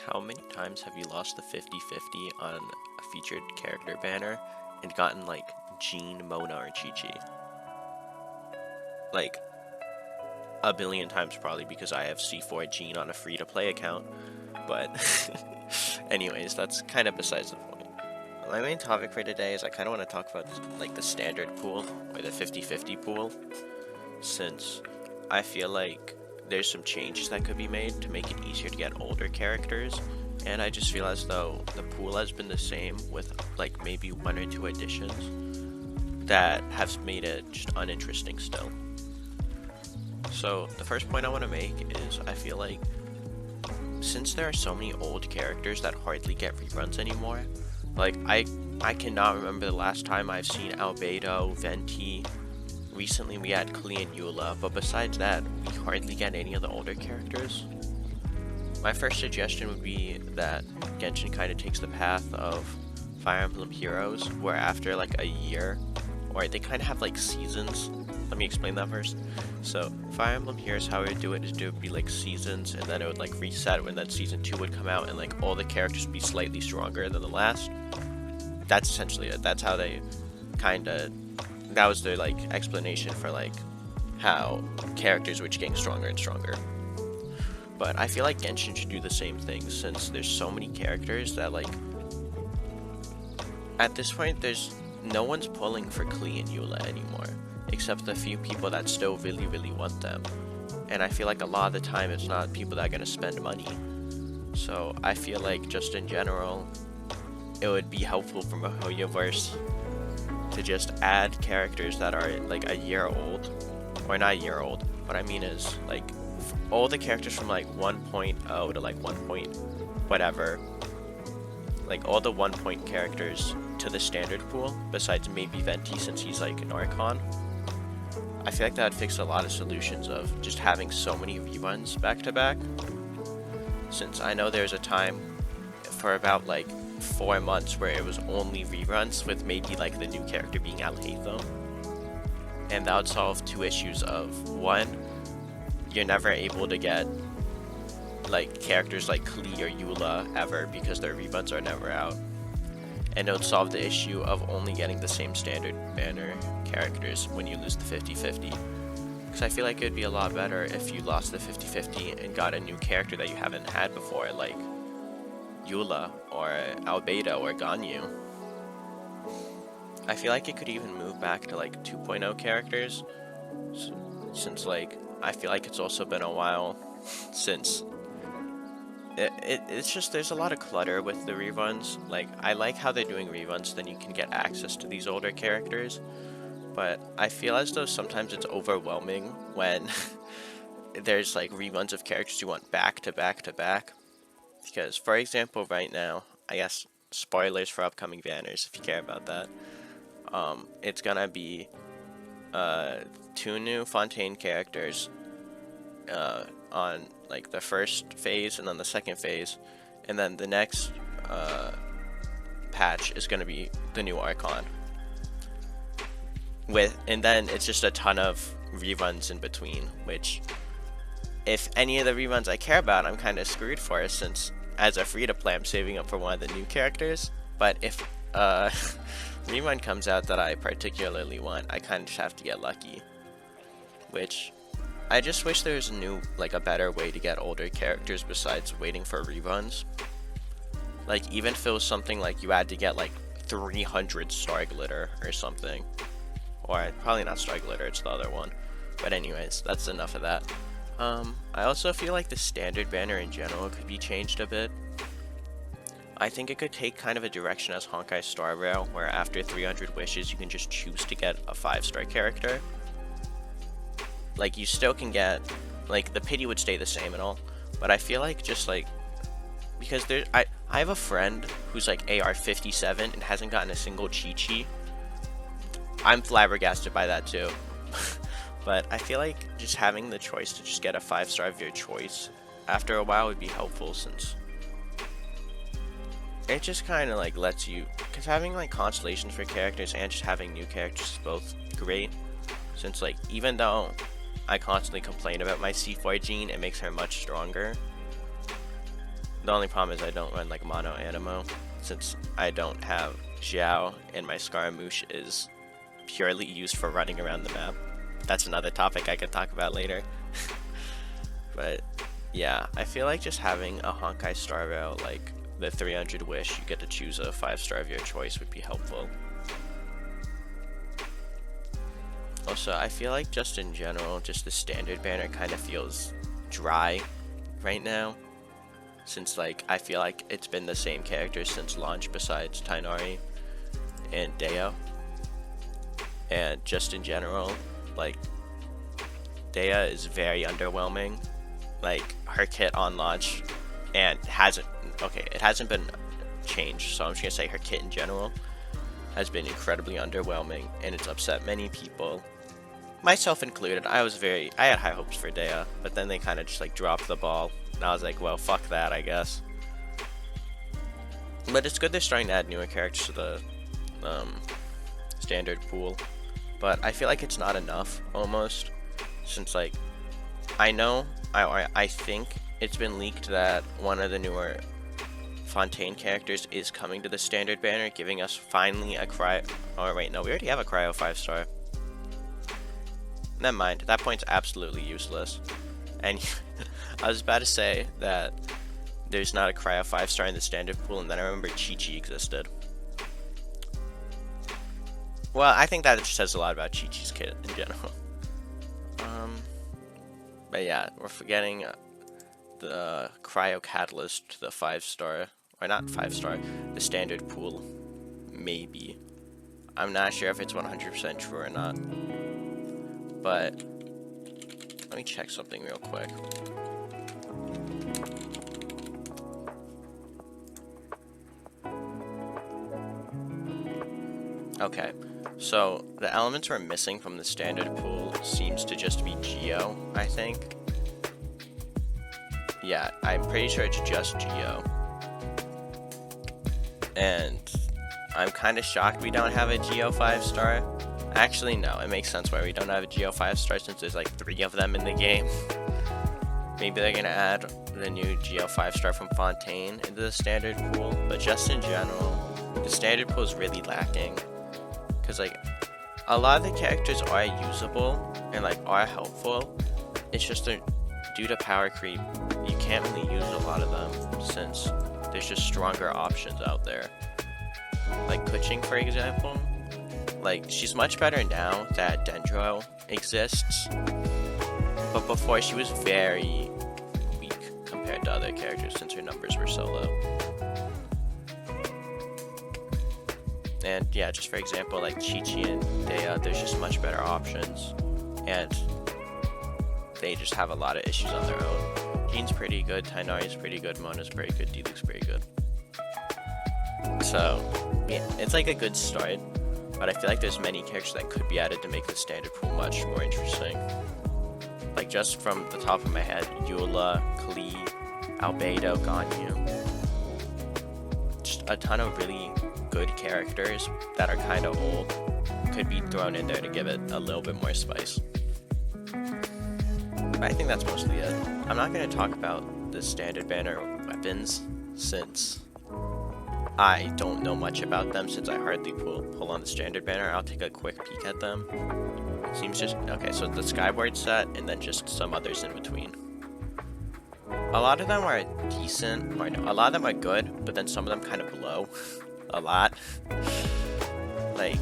How many times have you lost the 50-50 on a featured character banner and gotten like Jean, Mona, or Chi-Chi? Like a billion times probably, because I have C4 Jean on a free-to-play account. But anyways, that's kind of besides the point. My main topic for today is I kind of want to talk about like the standard pool or the 50-50 pool, since I feel like there's some changes that could be made to make it easier to get older characters, and I just feel as though the pool has been the same with like maybe one or two additions that have made it just uninteresting still. So the first point I want to make is I feel like since there are so many old characters that hardly get reruns anymore, like I cannot remember the last time I've seen Albedo, Venti. Recently we had Klee and Eula, but besides that, we hardly get any of the older characters. My first suggestion would be that Genshin kind of takes the path of Fire Emblem Heroes, where after like a year, or they kind of have like seasons. Let me explain that first. So Fire Emblem Heroes, how it would do it is it would be like seasons, and then it would like reset when that season 2 would come out, and like all the characters would be slightly stronger than the last. That's essentially it. That's how they that was their like explanation for like how characters were getting stronger and stronger. But I feel like Genshin should do the same thing, since there's so many characters that like at this point there's no one's pulling for Klee and Eula anymore, except the few people that still really want them. And I feel like a lot of the time it's not people that are gonna spend money. So I feel like just in general it would be helpful from a Hoyoverse to just add characters that are like a year old, or not a year old, what I mean is like all the characters from like 1.0 to like 1 point whatever, like all the 1 point characters to the standard pool, besides maybe Venti since he's like an Archon. I feel like that would fix a lot of solutions of just having so many reruns back to back, since I know there's a time for about like 4 months where it was only reruns with maybe like the new character being Alhaitham, and that would solve two issues of one, you're never able to get like characters like Klee or Eula ever because their reruns are never out, and it would solve the issue of only getting the same standard banner characters when you lose the 50-50, because I feel like it would be a lot better if you lost the 50-50 and got a new character that you haven't had before, like Eula or Albedo or Ganyu. I feel like it could even move back to like 2.0 characters, since like I feel like it's also been a while since it's just there's a lot of clutter with the reruns. Like I like how they're doing reruns, then you can get access to these older characters, but I feel as though sometimes it's overwhelming when there's like reruns of characters you want back to back to back. Because, for example, right now, I guess spoilers for upcoming banners, if you care about that, it's gonna be 2 new Fontaine characters on like the first phase and then the second phase, and then the next patch is gonna be the new Archon. And then it's just a ton of reruns in between, which if any of the reruns I care about, I'm kind of screwed for it, since as a free-to-play, I'm saving up for one of the new characters. But if a rerun comes out that I particularly want, I kind of just have to get lucky. Which, I just wish there was a better way to get older characters besides waiting for reruns. Like, even if it was something like you had to get like 300 Star Glitter or something. Or, probably not Star Glitter, it's the other one. But anyways, that's enough of that. I also feel like the standard banner in general could be changed a bit. I think it could take kind of a direction as Honkai Star Rail, where after 300 wishes you can just choose to get a 5-star character. Like you still can get, like the pity would stay the same and all, but I feel like just like, because I have a friend who's like AR 57 and hasn't gotten a single Chi-Chi. I'm flabbergasted by that too. But I feel like just having the choice to just get a 5-star of your choice after a while would be helpful, since it just kind of like lets you, because having like constellations for characters and just having new characters is both great, since like even though I constantly complain about my C4 Jean, it makes her much stronger. The only problem is I don't run like mono animo, since I don't have Xiao and my Scaramouche is purely used for running around the map. That's another topic I can talk about later. But yeah, I feel like just having a Honkai Star Rail, like the 300 wish, you get to choose a 5-star of your choice, would be helpful. Also, I feel like just in general, just the standard banner kind of feels dry right now, since like I feel like it's been the same characters since launch besides Tainari and Deo. And just in general, like Dea is very underwhelming. Like her kit on launch, and it hasn't been changed, so I'm just gonna say her kit in general has been incredibly underwhelming, and it's upset many people, myself included. I had high hopes for Dea, but then they kind of just like dropped the ball, and I was like, well, fuck that, I guess. But it's good they're starting to add newer characters to the standard pool, but I feel like it's not enough almost, since like I think it's been leaked that one of the newer Fontaine characters is coming to the standard banner, giving us finally a cryo. Oh wait, no, we already have a cryo 5-star. Never mind, that point's absolutely useless. And I was about to say that there's not a cryo 5-star in the standard pool, and then I remember Chi-Chi existed. Well, I think that just says a lot about Chi-Chi's kit in general. But yeah, we're forgetting the cryo catalyst to the 5-star, or not 5-star, the standard pool, maybe. I'm not sure if it's 100% true or not, but let me check something real quick. Okay, so the elements we're missing from the standard pool seems to just be Geo, I think. Yeah, I'm pretty sure it's just Geo. And I'm kind of shocked we don't have a Geo 5-star. Actually, no, it makes sense why we don't have a Geo 5-star, since there's like 3 of them in the game. Maybe they're gonna add the new Geo 5-star from Fontaine into the standard pool, but just in general, the standard pool is really lacking. Because like, a lot of the characters are usable and like are helpful. It's just due to power creep, you can't really use a lot of them, since there's just stronger options out there. Like Kuching, for example, like she's much better now that Dendro exists, but before she was very weak compared to other characters since her numbers were so low. And yeah, just for example, like Chi-Chi and Dea, there's just much better options, and they just have a lot of issues on their own. Jean's pretty good, Tainari's pretty good, Mona's pretty good, Diluc's pretty good. So, yeah, it's like a good start, but I feel like there's many characters that could be added to make the standard pool much more interesting. Like just from the top of my head, Eula, Klee, Albedo, Ganyu. Just a ton of really good characters that are kind of old could be thrown in there to give it a little bit more spice. But I think that's mostly it. I'm not going to talk about the standard banner weapons, since I don't know much about them, since I hardly pull on the standard banner. I'll take a quick peek at them. Seems just okay, so the Skyward set and then just some others in between. A lot of them are decent, or no, a lot of them are good, but then some of them kind of blow a lot. Like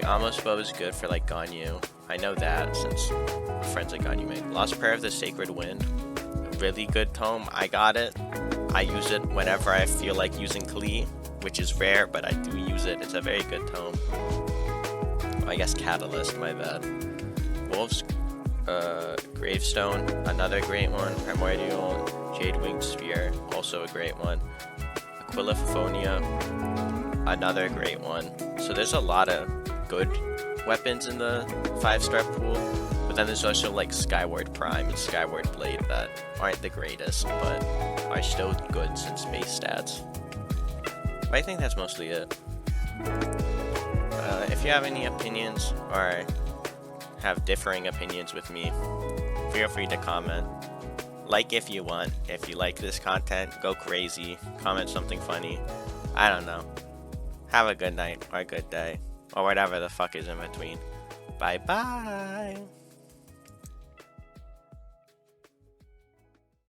Amos Bow is good for like Ganyu. I know that since friends like Ganyu make. Lost Prayer of the Sacred Wind, really good tome. I got it. I use it whenever I feel like using Klee, which is rare, but I do use it. It's a very good tome. I guess Catalyst, my bad. Wolf's Gravestone, another great one. Primordial Jade Winged Spear, also a great one. Aquilophonia, another great one. So there's a lot of good weapons in the 5-star pool, but then there's also like Skyward Prime and Skyward Blade that aren't the greatest, but are still good since base stats. But I think that's mostly it. If you have any opinions or have differing opinions with me, feel free to comment. Like if you want. If you like this content, go crazy. Comment something funny. I don't know. Have a good night or a good day or whatever the fuck is in between. Bye bye.